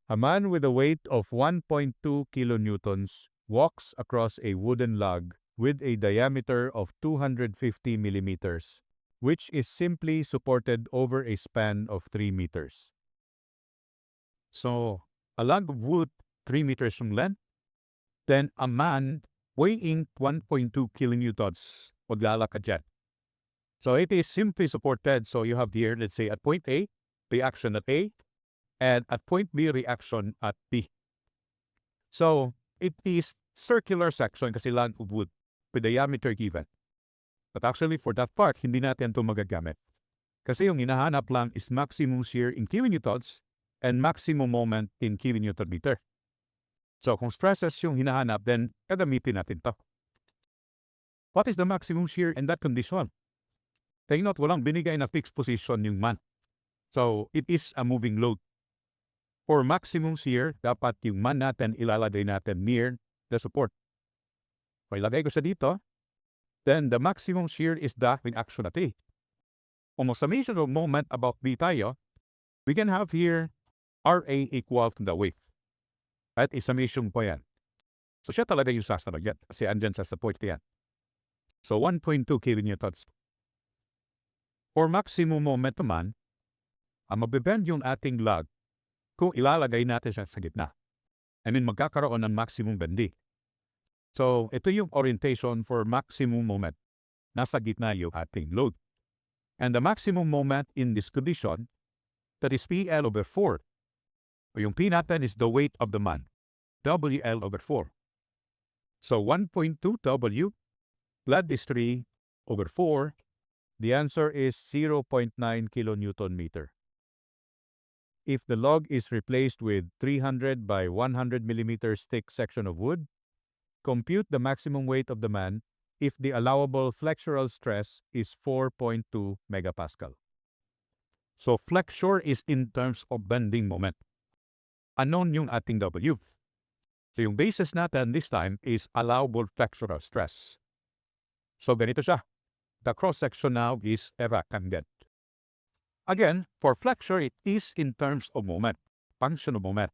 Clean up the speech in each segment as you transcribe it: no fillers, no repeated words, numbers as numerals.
A man with a weight of 1.2 kilonewtons walks across a wooden log with a diameter of 250 millimeters, which is simply supported over a span of 3 meters. So, a log of wood 3 meters in length, then a man weighing 1.2 kilonewtons maglalakad dyan. So, it is simply supported. So, you have here, let's say, at point A, reaction at A, and at point B, reaction at B. So, it is circular section kasi log of wood with diameter given. But actually, for that part, hindi natin ito magagamit. Kasi yung hinahanap lang is maximum shear in kilonewtons and maximum moment in kilonewton meter. So, kung stresses yung hinahanap, then gagamitin natin to. What is the maximum shear in that condition? Take note, walang binigay na fixed position yung man. So, it is a moving load. For maximum shear, dapat yung man natin ilalagay natin near the support. So, ilagay ko siya dito. Then, the maximum shear is the reaction at A. Kung summation of moment about B tayo, we can have here RA equal to the weight. At summation po yan. So, siya talaga yung sasalagyan kasi andyan sa support yan. So, 1.2 kilonewtons. For maximum moment naman, mabibend yung ating log kung ilalagay natin siya sa gitna. I mean, magkakaroon ng maximum bending. So, ito yung orientation for maximum moment. Nasa gitna yung ating load. And the maximum moment in this condition, that is PL over 4. O yung P natin is the weight of the man. WL over 4. So, 1.2 W, blood is 3 over 4. The answer is 0.9 kilonewton meter. If the log is replaced with 300 by 100 millimeters thick section of wood, compute the maximum weight of the man if the allowable flexural stress is 4.2 megapascal. So, flexure is in terms of bending moment. Unknown yung ating W. So, yung basis natin this time is allowable flexural stress. So, ganito siya. The cross-section now is rectangle. Again, for flexure, it is in terms of moment, function of moment.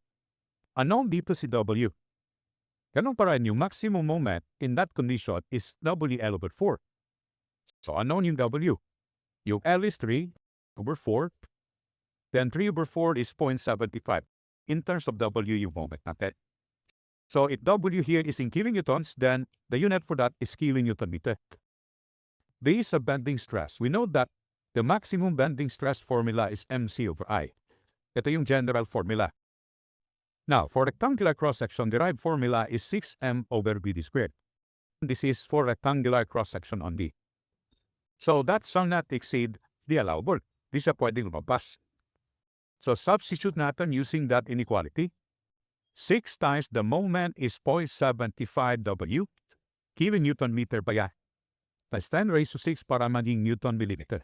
Unknown dito si W. Ganun pa rin, yung maximum moment in that condition is WL over 4. So, unknown yung W. Yung L is 3 over 4. Then 3 over 4 is 0.75 in terms of W yung moment natin. So, if W here is in kilonewtons, then the unit for that is kilonewton meter. This is a bending stress. We know that the maximum bending stress formula is MC over I. Ito yung general formula. Now, for rectangular cross-section, derived formula is 6M over BD squared. This is for rectangular cross-section only. So, that shall not exceed the allowable. Di siya pwedeng lumabas. So, substitute natin using that inequality. 6 times the moment is 0.75 W. Kilonewton meter pa yan. Plus 10 raised to 6 para maging Newton millimeter.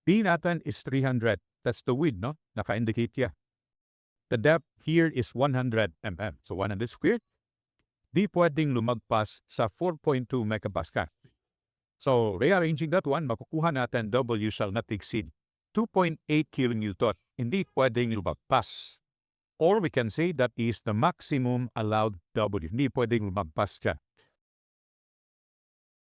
B natin is 300. That's the width, no? Naka-indicate yan. The depth here is 100 mm. So, 100 squared. Di pwedeng lumagpas sa 4.2 megapascal. So, rearranging that one, makukuha natin W shall not exceed 2.8 kilonewton. Hindi pwedeng lumagpas. Or we can say that is the maximum allowed W. Hindi pwedeng lumagpas siya.